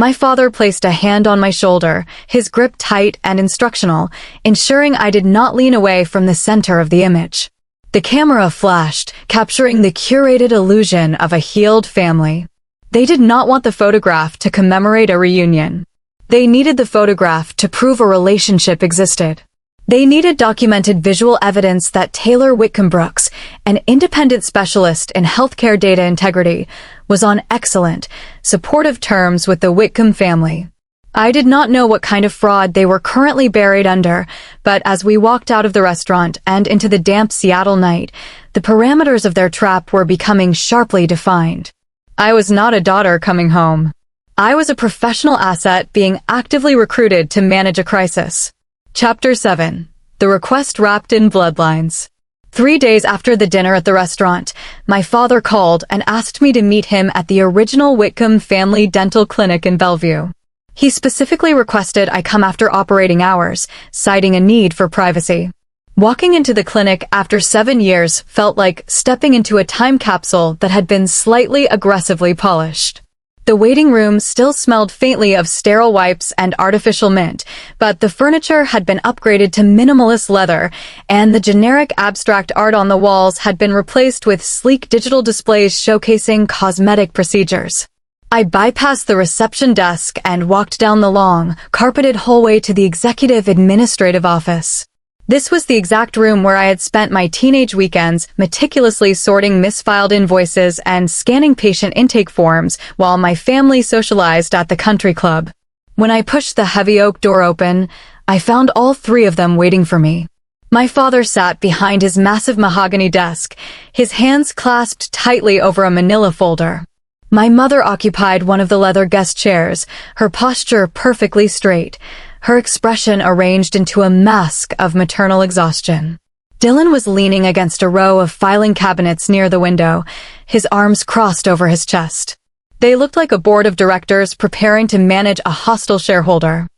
My father placed a hand on my shoulder, his grip tight and instructional, ensuring I did not lean away from the center of the image. The camera flashed, capturing the curated illusion of a healed family. They did not want the photograph to commemorate a reunion. They needed the photograph to prove a relationship existed. They needed documented visual evidence that Taylor Whitcomb Brooks, an independent specialist in healthcare data integrity, was on excellent, supportive terms with the Whitcomb family. I did not know what kind of fraud they were currently buried under, but as we walked out of the restaurant and into the damp Seattle night, the parameters of their trap were becoming sharply defined. I was not a daughter coming home. I was a professional asset being actively recruited to manage a crisis. Chapter 7. The Request Wrapped in Bloodlines. 3 days after the dinner at the restaurant, my father called and asked me to meet him at the original Whitcomb Family Dental Clinic in Bellevue. He specifically requested I come after operating hours, citing a need for privacy. Walking into the clinic after 7 years felt like stepping into a time capsule that had been slightly aggressively polished. The waiting room still smelled faintly of sterile wipes and artificial mint, but the furniture had been upgraded to minimalist leather, and the generic abstract art on the walls had been replaced with sleek digital displays showcasing cosmetic procedures. I bypassed the reception desk and walked down the long, carpeted hallway to the executive administrative office. This was the exact room where I had spent my teenage weekends meticulously sorting misfiled invoices and scanning patient intake forms while my family socialized at the country club. When I pushed the heavy oak door open, I found all 3 of them waiting for me. My father sat behind his massive mahogany desk, his hands clasped tightly over a manila folder. My mother occupied one of the leather guest chairs, her posture perfectly straight, her expression arranged into a mask of maternal exhaustion. Dylan was leaning against a row of filing cabinets near the window, his arms crossed over his chest. They looked like a board of directors preparing to manage a hostile shareholder.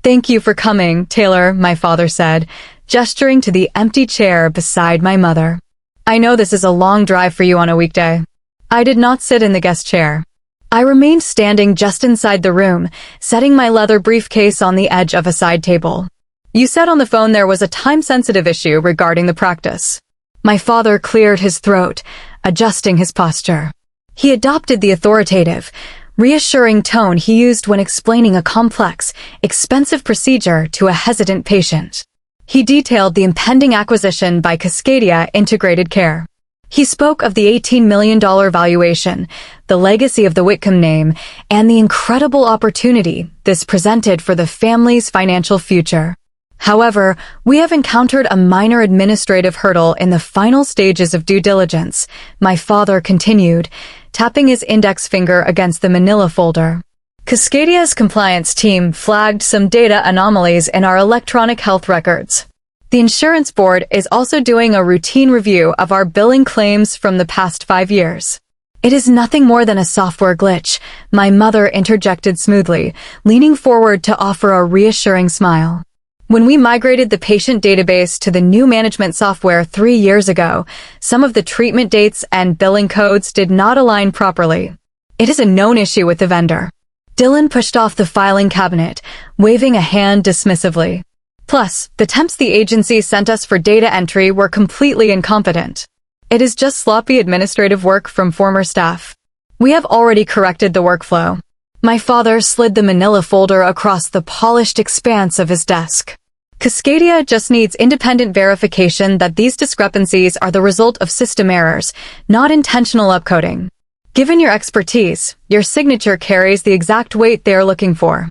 "Thank you for coming, Taylor," my father said, gesturing to the empty chair beside my mother. "I know this is a long drive for you on a weekday." I did not sit in the guest chair. I remained standing just inside the room, setting my leather briefcase on the edge of a side table. "You said on the phone there was a time-sensitive issue regarding the practice." My father cleared his throat, adjusting his posture. He adopted the authoritative, reassuring tone he used when explaining a complex, expensive procedure to a hesitant patient. He detailed the impending acquisition by Cascadia Integrated Care. He spoke of the $18 million valuation, the legacy of the Whitcomb name, and the incredible opportunity this presented for the family's financial future. However, we have encountered a minor administrative hurdle in the final stages of due diligence, my father continued, tapping his index finger against the manila folder. Cascadia's compliance team flagged some data anomalies in our electronic health records. The insurance board is also doing a routine review of our billing claims from the past 5 years. It is nothing more than a software glitch, my mother interjected smoothly, leaning forward to offer a reassuring smile. When we migrated the patient database to the new management software 3 years ago, some of the treatment dates and billing codes did not align properly. It is a known issue with the vendor. Dylan pushed off the filing cabinet, waving a hand dismissively. Plus, the temps the agency sent us for data entry were completely incompetent. It is just sloppy administrative work from former staff. We have already corrected the workflow. My father slid the manila folder across the polished expanse of his desk. Cascadia just needs independent verification that these discrepancies are the result of system errors, not intentional upcoding. Given your expertise, your signature carries the exact weight they are looking for.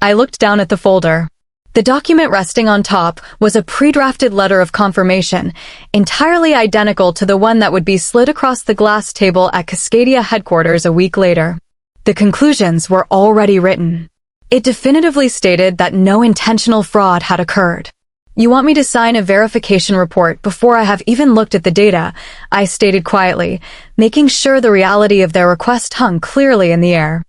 I looked down at the folder. The document resting on top was a pre-drafted letter of confirmation, entirely identical to the one that would be slid across the glass table at Cascadia headquarters a week later. The conclusions were already written. It definitively stated that no intentional fraud had occurred. You want me to sign a verification report before I have even looked at the data, I stated quietly, making sure the reality of their request hung clearly in the air.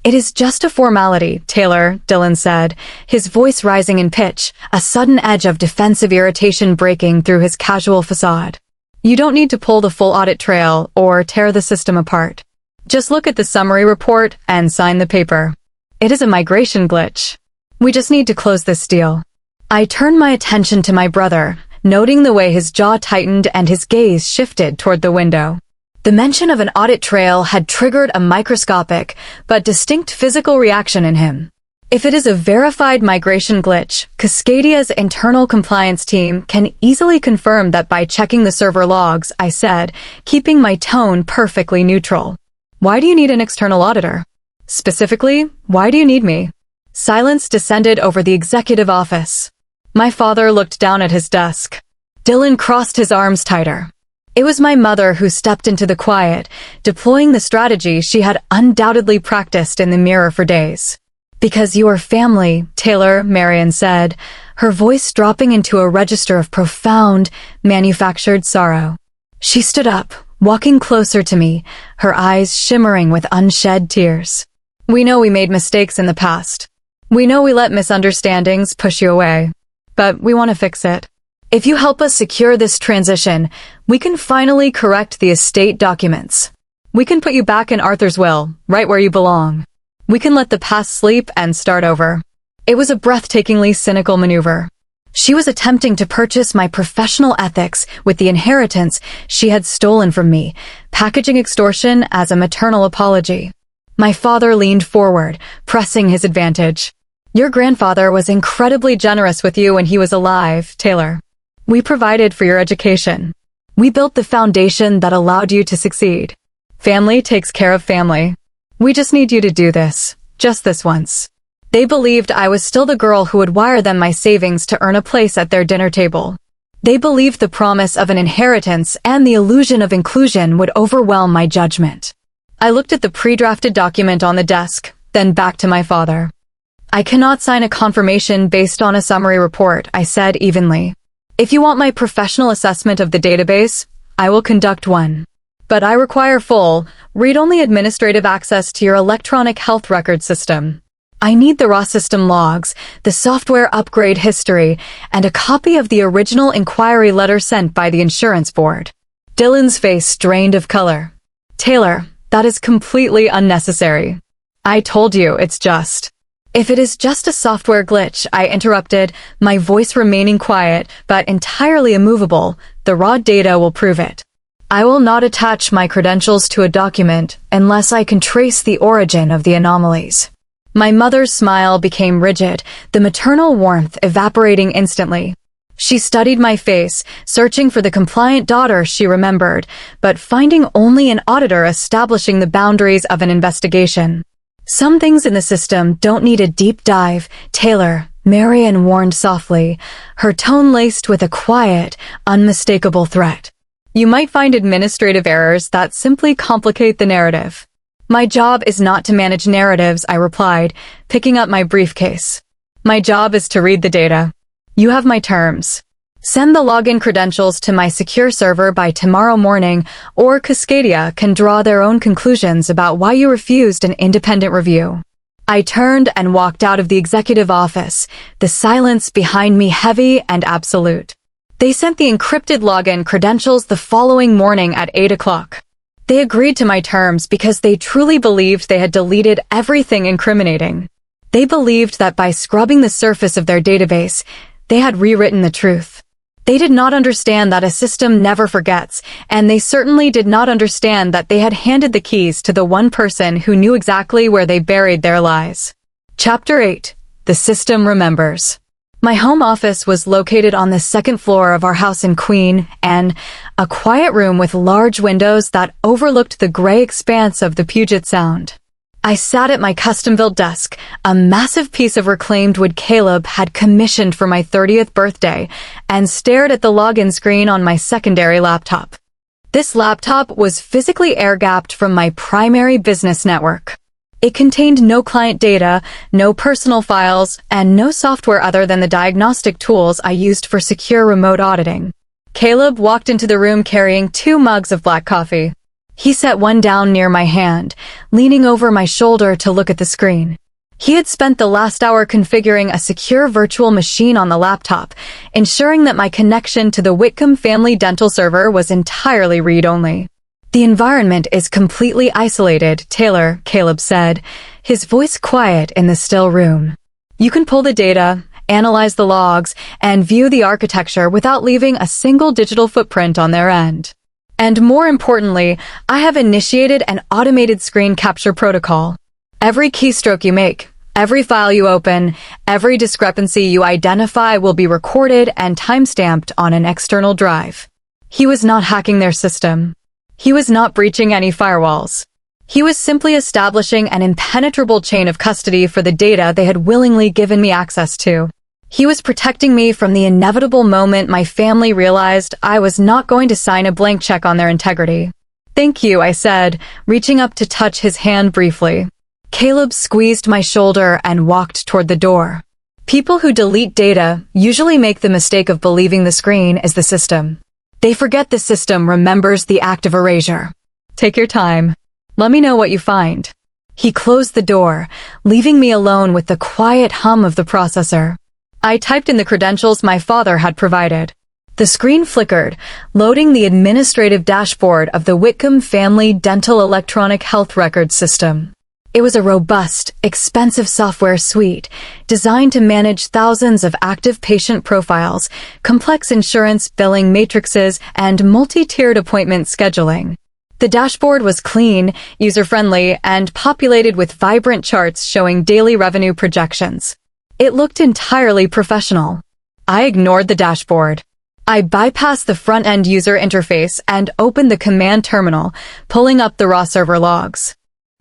It is just a formality, Taylor, Dylan said, his voice rising in pitch, a sudden edge of defensive irritation breaking through his casual facade. You don't need to pull the full audit trail or tear the system apart. Just look at the summary report and sign the paper. It is a migration glitch. We just need to close this deal. I turned my attention to my brother, noting the way his jaw tightened and his gaze shifted toward the window. The mention of an audit trail had triggered a microscopic but distinct physical reaction in him. If it is a verified migration glitch, Cascadia's internal compliance team can easily confirm that by checking the server logs, I said, keeping my tone perfectly neutral. Why do you need an external auditor? Specifically, why do you need me? Silence descended over the executive office. My father looked down at his desk. Dylan crossed his arms tighter. It was my mother who stepped into the quiet, deploying the strategy she had undoubtedly practiced in the mirror for days. Because you are family, Taylor, Marion said, her voice dropping into a register of profound, manufactured sorrow. She stood up, walking closer to me, her eyes shimmering with unshed tears. We know we made mistakes in the past. We know we let misunderstandings push you away. But we want to fix it. If you help us secure this transition, we can finally correct the estate documents. We can put you back in Arthur's will, right where you belong. We can let the past sleep and start over. It was a breathtakingly cynical maneuver. She was attempting to purchase my professional ethics with the inheritance she had stolen from me, packaging extortion as a maternal apology. My father leaned forward, pressing his advantage. Your grandfather was incredibly generous with you when he was alive, Taylor. We provided for your education. We built the foundation that allowed you to succeed. Family takes care of family. We just need you to do this, just this once. They believed I was still the girl who would wire them my savings to earn a place at their dinner table. They believed the promise of an inheritance and the illusion of inclusion would overwhelm my judgment. I looked at the pre-drafted document on the desk, then back to my father. I cannot sign a confirmation based on a summary report, I said evenly. If you want my professional assessment of the database, I will conduct one. But I require full, read-only administrative access to your electronic health record system. I need the raw system logs, the software upgrade history, and a copy of the original inquiry letter sent by the insurance board. Dylan's face drained of color. Taylor, that is completely unnecessary. I told you it's just. If it is just a software glitch, I interrupted, my voice remaining quiet but entirely immovable, the raw data will prove it. I will not attach my credentials to a document unless I can trace the origin of the anomalies. My mother's smile became rigid, the maternal warmth evaporating instantly. She studied my face, searching for the compliant daughter she remembered, but finding only an auditor establishing the boundaries of an investigation. Some things in the system don't need a deep dive, Taylor, Marion warned softly, her tone laced with a quiet, unmistakable threat. You might find administrative errors that simply complicate the narrative. My job is not to manage narratives, I replied, picking up my briefcase. My job is to read the data. You have my terms. Send the login credentials to my secure server by tomorrow morning, or Cascadia can draw their own conclusions about why you refused an independent review. I turned and walked out of the executive office, the silence behind me heavy and absolute. They sent the encrypted login credentials the following morning at 8 o'clock. They agreed to my terms because they truly believed they had deleted everything incriminating. They believed that by scrubbing the surface of their database, they had rewritten the truth. They did not understand that a system never forgets, and they certainly did not understand that they had handed the keys to the one person who knew exactly where they buried their lies. Chapter 8. The System Remembers. My home office was located on the second floor of our house in Queen, Anne, a quiet room with large windows that overlooked the gray expanse of the Puget Sound. I sat at my custom-built desk, a massive piece of reclaimed wood Caleb had commissioned for my 30th birthday, and stared at the login screen on my secondary laptop. This laptop was physically air-gapped from my primary business network. It contained no client data, no personal files, and no software other than the diagnostic tools I used for secure remote auditing. Caleb walked into the room carrying 2 mugs of black coffee. He set one down near my hand, leaning over my shoulder to look at the screen. He had spent the last hour configuring a secure virtual machine on the laptop, ensuring that my connection to the Whitcomb family dental server was entirely read-only. The environment is completely isolated, Taylor, Caleb said, his voice quiet in the still room. You can pull the data, analyze the logs, and view the architecture without leaving a single digital footprint on their end. And more importantly, I have initiated an automated screen capture protocol. Every keystroke you make, every file you open, every discrepancy you identify will be recorded and timestamped on an external drive. He was not hacking their system. He was not breaching any firewalls. He was simply establishing an impenetrable chain of custody for the data they had willingly given me access to. He was protecting me from the inevitable moment my family realized I was not going to sign a blank check on their integrity. Thank you, I said, reaching up to touch his hand briefly. Caleb squeezed my shoulder and walked toward the door. People who delete data usually make the mistake of believing the screen is the system. They forget the system remembers the act of erasure. Take your time. Let me know what you find. He closed the door, leaving me alone with the quiet hum of the processor. I typed in the credentials my father had provided. The screen flickered, loading the administrative dashboard of the Whitcomb Family Dental Electronic Health Records System. It was a robust, expensive software suite designed to manage thousands of active patient profiles, complex insurance billing matrices, and multi-tiered appointment scheduling. The dashboard was clean, user-friendly, and populated with vibrant charts showing daily revenue projections. It looked entirely professional. I ignored the dashboard. I bypassed the front-end user interface and opened the command terminal, pulling up the raw server logs.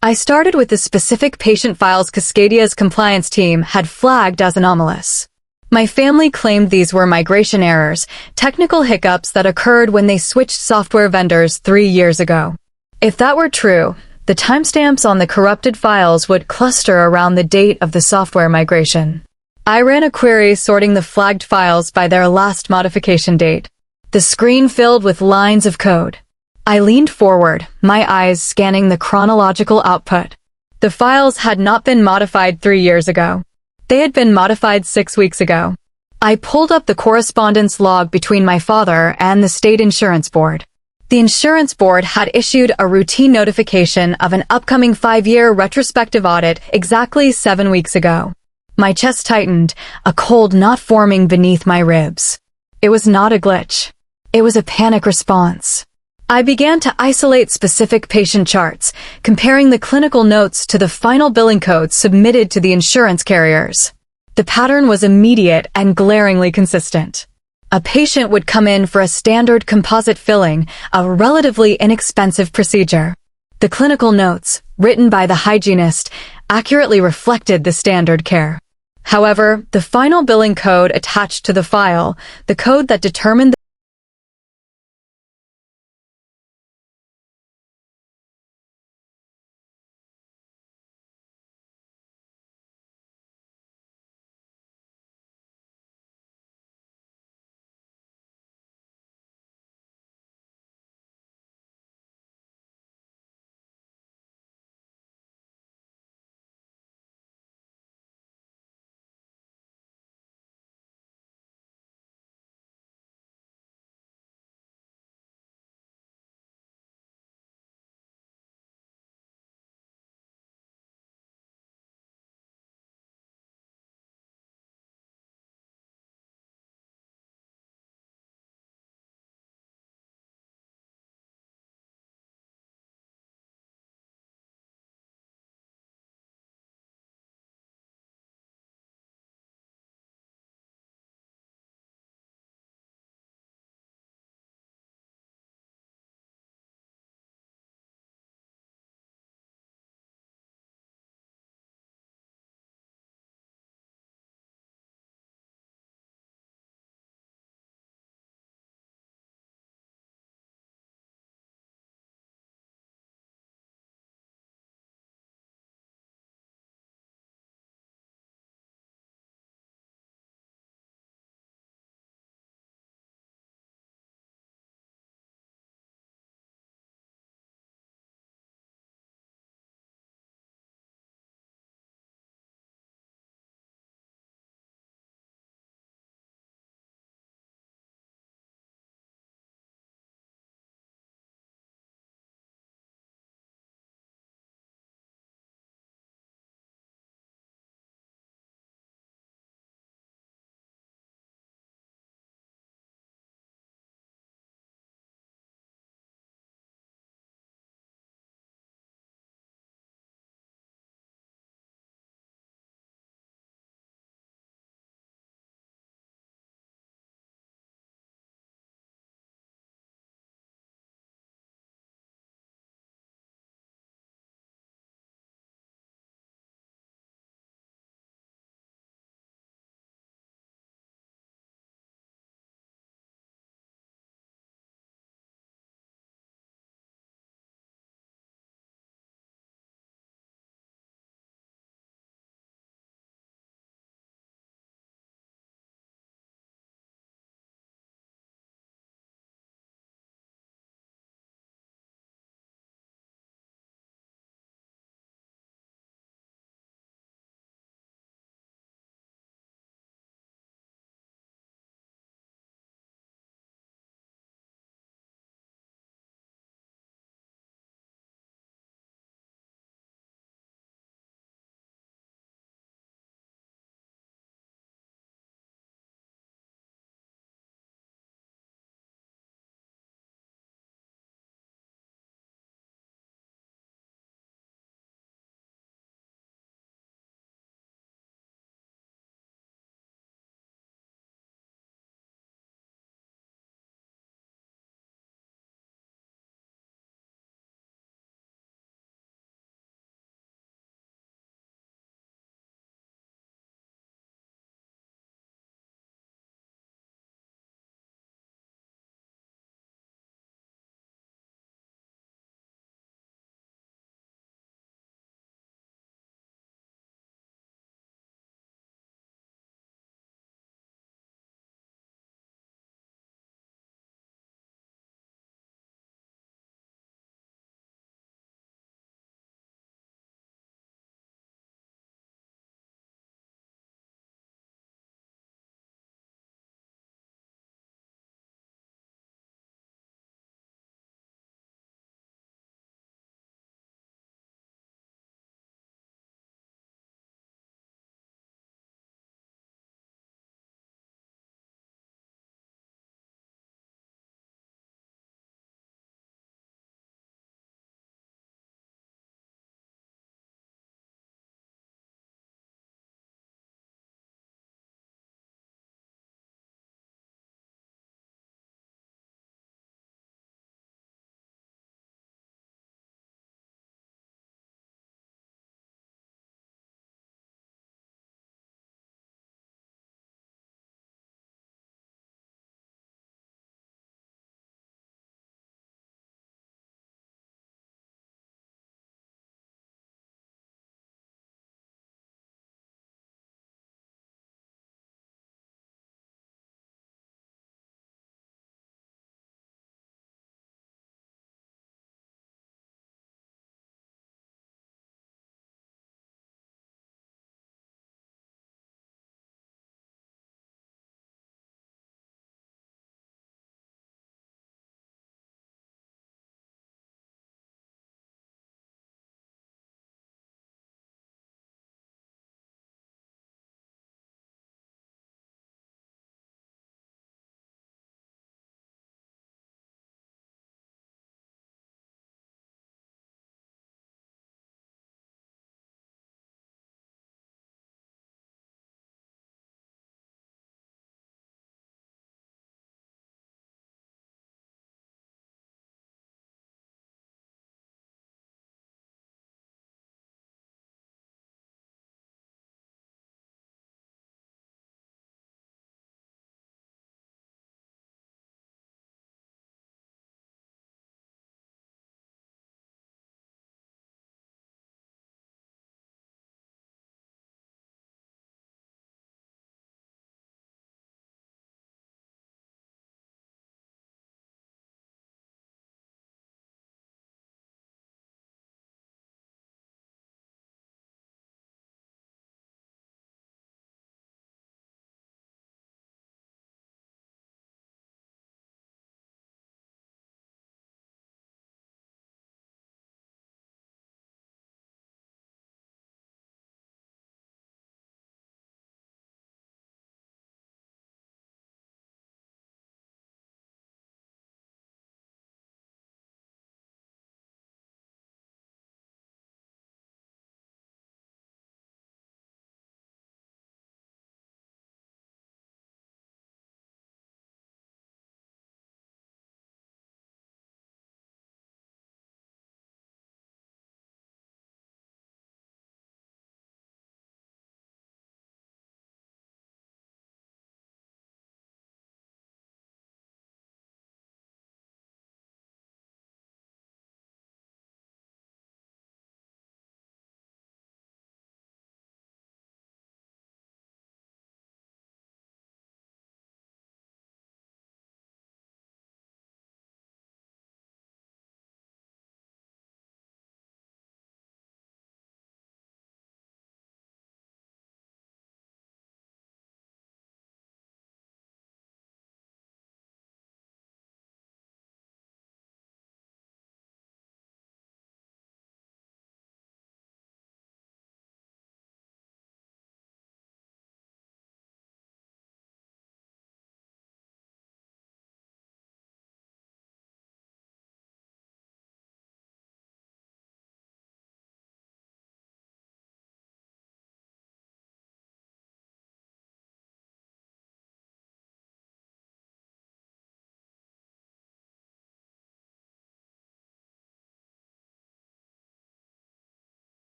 I started with the specific patient files Cascadia's compliance team had flagged as anomalous. My family claimed these were migration errors, technical hiccups that occurred when they switched software vendors 3 years ago. If that were true, the timestamps on the corrupted files would cluster around the date of the software migration. I ran a query sorting the flagged files by their last modification date. The screen filled with lines of code. I leaned forward, my eyes scanning the chronological output. The files had not been modified 3 years ago. They had been modified 6 weeks ago. I pulled up the correspondence log between my father and the state insurance board. The insurance board had issued a routine notification of an upcoming 5-year retrospective audit exactly 7 weeks ago. My chest tightened, a cold knot forming beneath my ribs. It was not a glitch. It was a panic response. I began to isolate specific patient charts, comparing the clinical notes to the final billing codes submitted to the insurance carriers. The pattern was immediate and glaringly consistent. A patient would come in for a standard composite filling, a relatively inexpensive procedure. The clinical notes, written by the hygienist, accurately reflected the standard care. However, the final billing code attached to the file, the code that determined